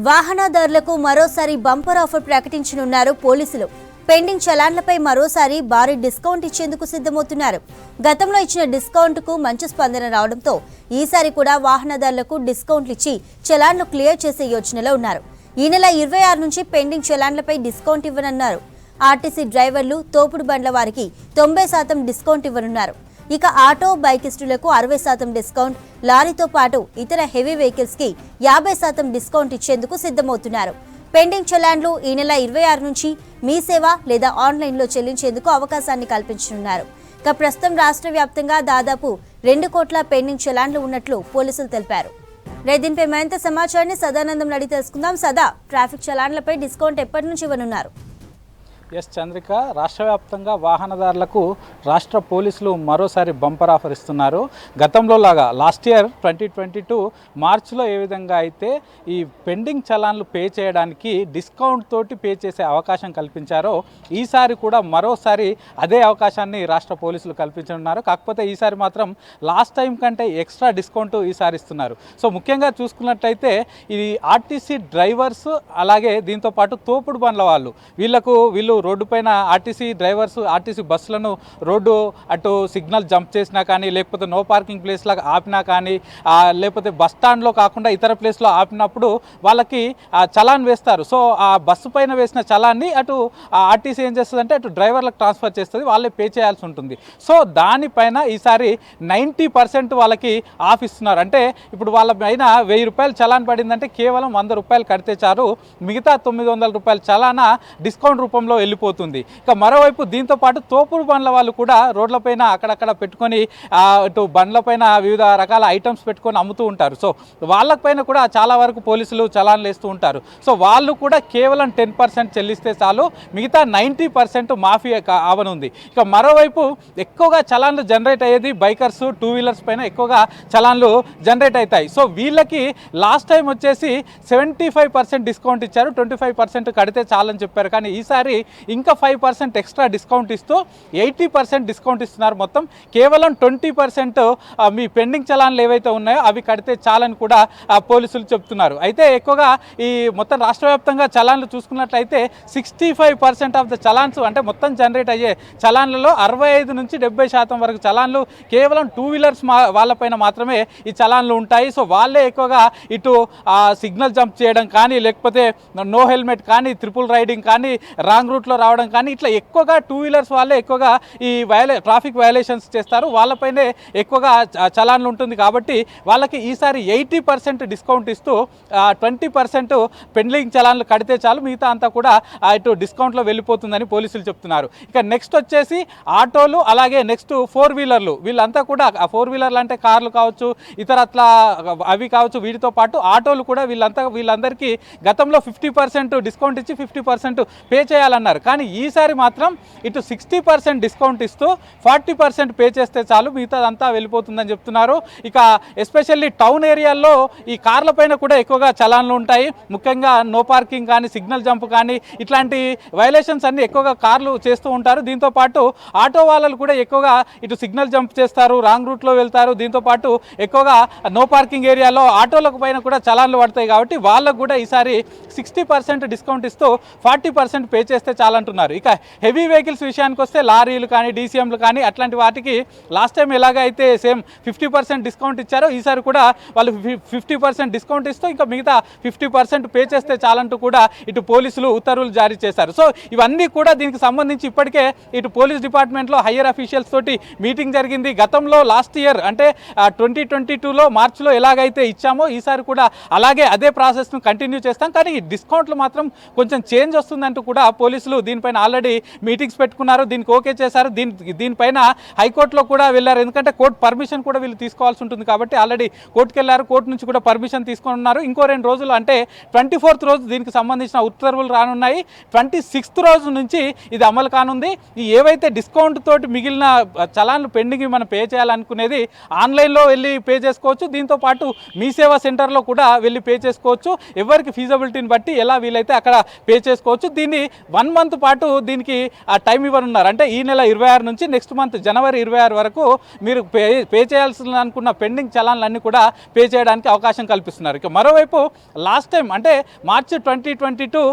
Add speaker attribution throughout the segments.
Speaker 1: వాహనదారులకు మరోసారి bumper offer ప్రకటించనున్నారు పోలీసులు. పెండింగ్ చలాన్లపై మరోసారి భారీ డిస్కౌంట్ ఇచ్చేందుకు సిద్ధమవుతున్నారు. గతంలో ఇచ్చిన డిస్కౌంట్కు మంచి స్పందన రావడంతో ఈసారి కూడా వాహనదారులకు డిస్కౌంట్లు ఇచ్చి చలాన్లు క్లియర్ చేసే యోచనలో ఉన్నారు. ఈ నెల 26 నుంచి పెండింగ్ చలాన్లపై డిస్కౌంట్ ఇవ్వనున్నారు. ఆర్టీసీ డ్రైవర్లు, తోపుడు బండ్ల వారికి 90% డిస్కౌంట్ ఇవ్వనున్నారు. ఇక ఆటో, బైకిస్టులకు 60% డిస్కౌంట్, లారీతో పాటు ఇతర హెవీ వెహికల్స్ కి 50% డిస్కౌంట్ ఇచ్చేందుకు సిద్ధమవుతున్నారు. పెండింగ్ చలాన్లు ఈ నెల 26 నుంచి మీ సేవ లేదా ఆన్లైన్లో చెల్లించేందుకు అవకాశాన్ని కల్పించనున్నారు. ఇక ప్రస్తుతం రాష్ట్ర వ్యాప్తంగా దాదాపు 2 కోట్ల పెండింగ్ చలాన్లు ఉన్నట్లు పోలీసులు తెలిపారు. దీనిపై మరింత సమాచారాన్ని సదానందం అడిగి తెలుసుకుందాం. సదా, ట్రాఫిక్ చలాన్లపై డిస్కౌంట్ ఎప్పటి నుంచి ఇవ్వనున్నారు?
Speaker 2: చంద్రిక, రాష్ట్ర వ్యాప్తంగా వాహనదారులకు రాష్ట్ర పోలీసులు మరోసారి బంపర్ ఆఫర్ ఇస్తున్నారు. గతంలో లాగా లాస్ట్ ఇయర్ 2022 మార్చిలో ఏ విధంగా అయితే ఈ పెండింగ్ చలాన్లు పే చేయడానికి డిస్కౌంట్ తోటి పే చేసే అవకాశం కల్పించారో ఈసారి కూడా మరోసారి అదే అవకాశాన్ని రాష్ట్ర పోలీసులు కల్పించనున్నారు. కాకపోతే ఈసారి మాత్రం లాస్ట్ టైం కంటే ఎక్స్ట్రా డిస్కౌంట్ ఈసారి ఇస్తున్నారు. సో ముఖ్యంగా చూసుకున్నట్టయితే ఇది ఆర్టీసీ డ్రైవర్స్, అలాగే దీంతోపాటు తోపుడు బండ్ల వాళ్ళు, వీళ్ళు రోడ్డు పైన ఆర్టీసీ డ్రైవర్స్ ఆర్టీసీ బస్సులను రోడ్డు అటు సిగ్నల్ జంప్ చేసినా కానీ, లేకపోతే నో పార్కింగ్ ప్లేస్లో ఆపినా కానీ, లేకపోతే బస్ స్టాండ్లో కాకుండా ఇతర ప్లేస్లో ఆపినప్పుడు వాళ్ళకి చలాన్ వేస్తారు. సో ఆ బస్సు పైన వేసిన చలాన్ని అటు ఆర్టీసీ ఏం చేస్తుందంటే అటు డ్రైవర్లకు ట్రాన్స్ఫర్ చేస్తుంది, వాళ్ళే పే చేయాల్సి ఉంటుంది. సో దానిపైన ఈసారి 90% వాళ్ళకి ఆఫ్ ఇస్తున్నారు. అంటే ఇప్పుడు వాళ్ళ పైన 1000 రూపాయలు చలాన్ పడిందంటే కేవలం 100 రూపాయలు కడితే చాలు, మిగతా 900 రూపాయల చలానా డిస్కౌంట్ రూపంలో వెళ్ళిపోతుంది. ఇక మరోవైపు దీంతో పాటు తోపుడు బండ్ల వాళ్ళు కూడా రోడ్లపైన అక్కడక్కడ పెట్టుకొని ఇటు బండ్లపైన వివిధ రకాల ఐటమ్స్ పెట్టుకొని అమ్ముతూ ఉంటారు. సో వాళ్ళపైన కూడా చాలా వరకు పోలీసులు చలాన్లు వేస్తూ ఉంటారు. సో వాళ్ళు కూడా కేవలం 10% చెల్లిస్తే చాలు, మిగతా 90% మాఫీ అవనుంది. ఇక మరోవైపు ఎక్కువగా చలాన్లు జనరేట్ అయ్యేది బైకర్స్, 2 వీలర్స్ పైన ఎక్కువగా చలాన్లు జనరేట్ అవుతాయి. సో వీళ్ళకి లాస్ట్ టైం వచ్చేసి 75% డిస్కౌంట్ ఇచ్చారు, 25% కడితే చాలని చెప్పారు. కానీ ఈసారి ఇంకా 5% ఎక్స్ట్రా డిస్కౌంట్ ఇస్తూ 80% డిస్కౌంట్ ఇస్తున్నారు. మొత్తం కేవలం 20% మీ పెండింగ్ చలాన్లు ఏవైతే ఉన్నాయో అవి కడితే చాలని కూడా పోలీసులు చెప్తున్నారు. అయితే ఎక్కువగా ఈ మొత్తం రాష్ట్ర వ్యాప్తంగా చలాన్లు చూసుకున్నట్లయితే 65% ఆఫ్ ద చలాన్స్, అంటే మొత్తం జనరేట్ అయ్యే చలాన్లలో 65 నుంచి 70% వరకు చలాన్లు కేవలం 2 వీలర్స్ వాళ్ళపైన మాత్రమే ఈ చలాన్లు ఉంటాయి. సో వాళ్ళే ఎక్కువగా ఇటు సిగ్నల్ జంప్ చేయడం కానీ, లేకపోతే నో హెల్మెట్ కానీ, ట్రిపుల్ రైడింగ్ కానీ, రాంగ్ రూట్లో రావడం కానీ, ఇట్లా ఎక్కువగా 2 వీలర్స్ వాళ్ళే ఎక్కువగా ఈ ట్రాఫిక్ వయలేషన్స్ చేస్తారు, వాళ్ళపైనే ఎక్కువగా చలాన్లు ఉంటుంది. కాబట్టి వాళ్ళకి ఈసారి 80% డిస్కౌంట్ ఇస్తూ 20% పెండింగ్ చలాన్లు కడితే చాలు, మిగతా అంతా కూడా ఇటు డిస్కౌంట్లో వెళ్ళిపోతుందని పోలీసులు చెప్తున్నారు. ఇక నెక్స్ట్ వచ్చేసి ఆటోలు, అలాగే నెక్స్ట్ 4 వీలర్లు, వీళ్ళంతా కూడా 4 వీలర్లు అంటే కార్లు కావచ్చు, ఇతర అట్లా అవి కావచ్చు, వీటితో పాటు ఆటోలు కూడా వీళ్ళందరికీ గతంలో 50% డిస్కౌంట్ ఇచ్చి 50% పే చేయాలన్నారు. కానీ ఈసారి మాత్రం ఇటు 60% డిస్కౌంట్ ఇస్తూ 40% పే చేస్తే చాలు, మిగతాదంతా వెళ్ళిపోతుందని చెప్తున్నారు. ఇక ఎస్పెషల్లీ టౌన్ ఏరియాల్లో ఈ కార్ల పైన కూడా ఎక్కువగా చలాన్లు ఉంటాయి. ముఖ్యంగా నో పార్కింగ్ కానీ, సిగ్నల్ జంప్ కానీ, ఇట్లాంటి వైలేషన్స్ అన్ని ఎక్కువగా కార్లు చేస్తూ ఉంటారు. దీంతోపాటు ఆటో వాళ్ళు కూడా ఎక్కువగా ఇటు సిగ్నల్ జంప్ చేస్తారు, రాంగ్ రూట్లో వెళ్తారు. దీంతోపాటు ఎక్కువగా నో పార్కింగ్ ఏరియాలో ఆటోలకు పైన కూడా చలాన్లు పడతాయి. కాబట్టి వాళ్ళకు కూడా ఈసారి 60% డిస్కౌంట్ ఇస్తూ 40% పే చేస్తే చాలంటున్నారు. ఇక హెవీ వెహికల్స్ విషయానికి వస్తే లారీలు కానీ, డీసీఎంలు కానీ, అట్లాంటి వాటికి లాస్ట్ టైం ఎలాగైతే సేమ్ 50% డిస్కౌంట్ ఇచ్చారో ఈసారి కూడా వాళ్ళు 50% డిస్కౌంట్ ఇస్తూ ఇంకా మిగతా 50% పే చేస్తే చాలంటూ కూడా ఇటు పోలీసులు ఉత్తర్వులు జారీ చేశారు. సో ఇవన్నీ కూడా దీనికి సంబంధించి ఇప్పటికే ఇటు పోలీస్ డిపార్ట్మెంట్లో హయ్యర్ అఫీషియల్స్ తోటి మీటింగ్ జరిగింది. గతంలో లాస్ట్ ఇయర్ అంటే 2022లో మార్చిలో ఎలాగైతే ఇచ్చామో ఈసారి కూడా అలాగే అదే ప్రాసెస్ను కంటిన్యూ చేస్తాం, కానీ ఈ డిస్కౌంట్లు మాత్రం కొంచెం చేంజ్ వస్తుందంటూ కూడా పోలీసులు దీనిపైన ఆల్రెడీ మీటింగ్స్ పెట్టుకున్నారు, దీనికి ఓకే చేశారు. దీనిపైన హైకోర్టులో కూడా వెళ్ళారు, ఎందుకంటే కోర్టు పర్మిషన్ కూడా వీళ్ళు తీసుకోవాల్సి ఉంటుంది. కాబట్టి ఆల్రెడీ కోర్టుకు వెళ్ళారు, కోర్టు నుంచి కూడా పర్మిషన్ తీసుకొని ఉన్నారు. ఇంకో 2 రోజులు అంటే 24th రోజు దీనికి సంబంధించిన ఉత్తర్వులు రానున్నాయి. 26th రోజు నుంచి ఇది అమలు కానుంది. ఈ ఏవైతే డిస్కౌంట్ తోటి మిగిలిన చలాన్లు పెండింగ్ మనం పే చేయాలనుకునేది ఆన్లైన్లో వెళ్ళి పే చేసుకోవచ్చు. దీంతోపాటు మీ సేవా సెంటర్లో కూడా వెళ్ళి పే చేసుకోవచ్చు. ఎవరికి ఫీజబిలిటీని బట్టి ఎలా వీలైతే అక్కడ పే చేసుకోవచ్చు. దీన్ని 1 month మంత్ పాటు దీనికి టైం ఇవ్వనున్నారు. అంటే ఈ నెల 26 నుంచి నెక్స్ట్ మంత్ జనవరి 26 వరకు మీరు పే చేయాల్సిన అనుకున్న పెండింగ్ చలాన్లన్నీ కూడా పే చేయడానికి అవకాశం కల్పిస్తున్నారు. ఇక మరోవైపు లాస్ట్ టైం అంటే మార్చి 2022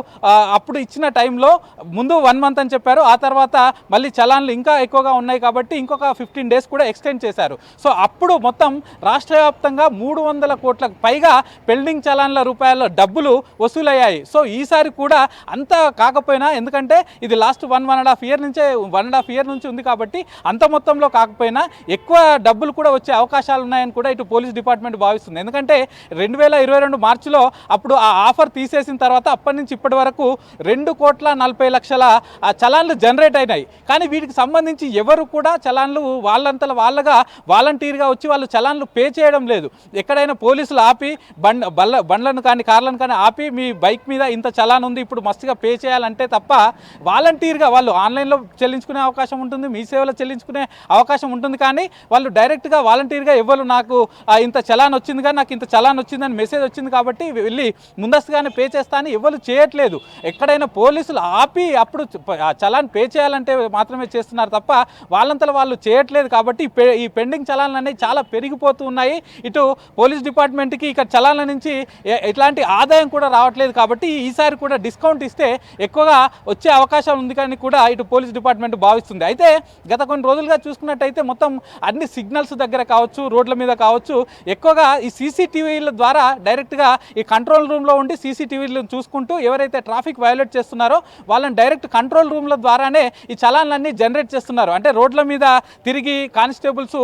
Speaker 2: అప్పుడు ఇచ్చిన టైంలో ముందు 1 మంత్ అని చెప్పారు. ఆ తర్వాత మళ్ళీ చలాన్లు ఇంకా ఎక్కువగా ఉన్నాయి కాబట్టి ఇంకొక 15 డేస్ కూడా ఎక్స్టెండ్ చేశారు. సో అప్పుడు మొత్తం రాష్ట్ర వ్యాప్తంగా 300 కోట్లకు పైగా పెండింగ్ చలాన్ల రూపాయల డబ్బులు వసూలయ్యాయి. సో ఈసారి కూడా అంత కాకపోయినా, ఎందుకంటే ఇది లాస్ట్ 1.5 ఇయర్ నుంచి ఉంది కాబట్టి అంత మొత్తంలో కాకపోయినా ఎక్కువ డబ్బులు కూడా వచ్చే అవకాశాలు ఉన్నాయని కూడా ఇటు పోలీస్ డిపార్ట్మెంట్ భావిస్తుంది. ఎందుకంటే 2022 మార్చిలో అప్పుడు ఆ ఆఫర్ తీసేసిన తర్వాత అప్పటి నుంచి ఇప్పటి వరకు 2,40,00,000 చలాన్లు జనరేట్ అయినాయి. కానీ వీటికి సంబంధించి ఎవరు కూడా చలాన్లు వాళ్ళంతలో వాళ్ళగా వాలంటీర్గా వచ్చి వాళ్ళు చలాన్లు పే చేయడం లేదు. ఎక్కడైనా పోలీసులు ఆపి బండ్లను కానీ కార్లను కానీ ఆపి మీ బైక్ మీద ఇంత చలాన్ ఉంది ఇప్పుడు మస్తుగా పే చేయాలంటే తప్ప వాలంటీర్గా వాళ్ళు ఆన్లైన్లో చెల్లించుకునే అవకాశం ఉంటుంది, మీ సేవలో చెల్లించుకునే అవకాశం ఉంటుంది. కానీ వాళ్ళు డైరెక్ట్గా వాలంటీర్గా ఎవరు నాకు ఇంత చలాన్ వచ్చింది కానీ నాకు ఇంత చలాన్ వచ్చిందని మెసేజ్ వచ్చింది కాబట్టి వెళ్ళి ముందస్తుగానే పే చేస్తా అని ఎవరు చేయట్లేదు. ఎక్కడైనా పోలీసులు ఆపి అప్పుడు చలాన్ పే చేయాలంటే మాత్రమే చేస్తున్నారు తప్ప వాళ్ళంతలో వాళ్ళు చేయట్లేదు. కాబట్టి ఈ పెండింగ్ చలాన్లు అనేవి చాలా పెరిగిపోతూ ఉన్నాయి. ఇటు పోలీస్ డిపార్ట్మెంట్కి ఇక్కడ చలాన్ల నుంచి ఎట్లాంటి ఆదాయం కూడా రావట్లేదు. కాబట్టి ఈసారి కూడా డిస్కౌంట్ ఇస్తే ఎక్కువగా వచ్చే అవకాశం ఉంది కానీ కూడా ఇటు పోలీస్ డిపార్ట్మెంట్ భావిస్తుంది. అయితే గత కొన్ని రోజులుగా చూసుకున్నట్టయితే మొత్తం అన్ని సిగ్నల్స్ దగ్గర కావచ్చు, రోడ్ల మీద కావచ్చు, ఎక్కువగా ఈ సీసీటీవీల ద్వారా డైరెక్ట్గా ఈ కంట్రోల్ రూమ్లో ఉండి సీసీటీవీలను చూసుకుంటూ ఎవరైతే ట్రాఫిక్ వయోలేట్ చేస్తున్నారో వాళ్ళని డైరెక్ట్ కంట్రోల్ రూమ్ల ద్వారానే ఈ చలాన్లన్నీ జనరేట్ చేస్తున్నారు. అంటే రోడ్ల మీద తిరిగి కానిస్టేబుల్స్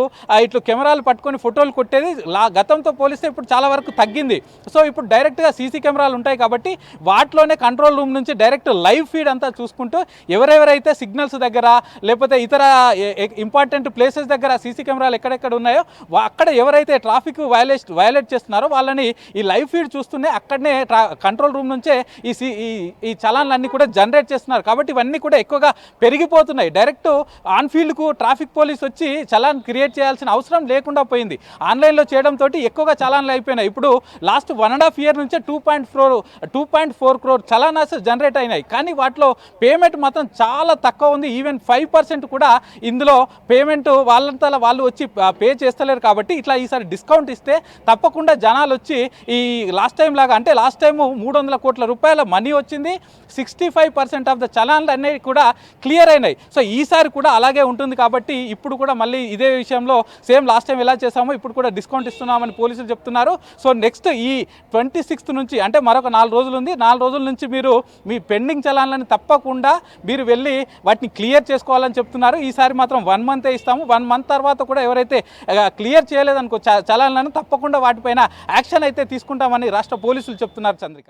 Speaker 2: ఇట్లు కెమెరాలు పట్టుకొని ఫోటోలు కొట్టేది గతంతో పోలిస్తే ఇప్పుడు చాలా వరకు తగ్గింది. సో ఇప్పుడు డైరెక్ట్గా సీసీ కెమెరాలు ఉంటాయి కాబట్టి వాటిలోనే కంట్రోల్ రూమ్ నుంచి డైరెక్ట్ లైవ్ ఫీడ్ అంతా చూసుకుంటూ ఎవరెవరైతే సిగ్నల్స్ దగ్గర లేకపోతే ఇతర ఇంపార్టెంట్ ప్లేసెస్ దగ్గర సీసీ కెమెరాలు ఎక్కడెక్కడ ఉన్నాయో అక్కడ ఎవరైతే ట్రాఫిక్ వయలేట్ చేస్తున్నారో వాళ్ళని ఈ లైవ్ ఫీడ్ చూస్తూనే అక్కడనే కంట్రోల్ రూమ్ నుంచే ఈ చలాన్లన్నీ కూడా జనరేట్ చేస్తున్నారు. కాబట్టి ఇవన్నీ కూడా ఎక్కువగా పెరిగిపోతున్నాయి. డైరెక్ట్ ఆన్ ఫీల్డ్కు ట్రాఫిక్ పోలీస్ వచ్చి చలాన్ క్రియేట్ చేయాల్సిన అవసరం లేకుండా పోయింది. ఆన్లైన్లో చేయడంతో ఎక్కువగా చలాన్లు అయిపోయినాయి. ఇప్పుడు లాస్ట్ 1.5 ఇయర్ నుంచే 2.4 crore చలానాస్ జనరేట్ అయినాయి. కానీ వాటిలో పేమెంట్ మాత్రం చాలా తక్కువ ఉంది. ఈవెన్ 5% కూడా ఇందులో పేమెంట్ వాళ్ళంతా వాళ్ళు వచ్చి పే చేస్తలేరు. కాబట్టి ఇట్లా ఈసారి డిస్కౌంట్ ఇస్తే తప్పకుండా జనాలు వచ్చి ఈ లాస్ట్ టైం లాగా, అంటే లాస్ట్ టైం 300 కోట్ల రూపాయల మనీ వచ్చింది, 65% ఆఫ్ ద చలాన్లు అనేవి కూడా క్లియర్ అయినాయి. సో ఈసారి కూడా అలాగే ఉంటుంది. కాబట్టి ఇప్పుడు కూడా మళ్ళీ ఇదే విషయంలో సేమ్ లాస్ట్ టైం ఎలా చేసామో ఇప్పుడు కూడా డిస్కౌంట్ ఇస్తున్నామని పోలీసులు చెప్తున్నారు. సో నెక్స్ట్ ఈ 26th నుంచి అంటే మరొక 4 రోజులు ఉంది. 4 రోజుల నుంచి మీరు మీ పెండింగ్ చలాన్లని తప్పకుండా మీరు వెళ్ళి వాటిని క్లియర్ చేసుకోవాలని చెప్తున్నారు. ఈసారి మాత్రం 1 మంతే ఇస్తాము. 1 మంత్ తర్వాత కూడా ఎవరైతే క్లియర్ చేయలేదనుకో చలాన్లను తప్పకుండా వాటిపైన యాక్షన్ అయితే తీసుకుంటామని రాష్ట్ర పోలీసులు చెప్తున్నారు. చంద్రిక.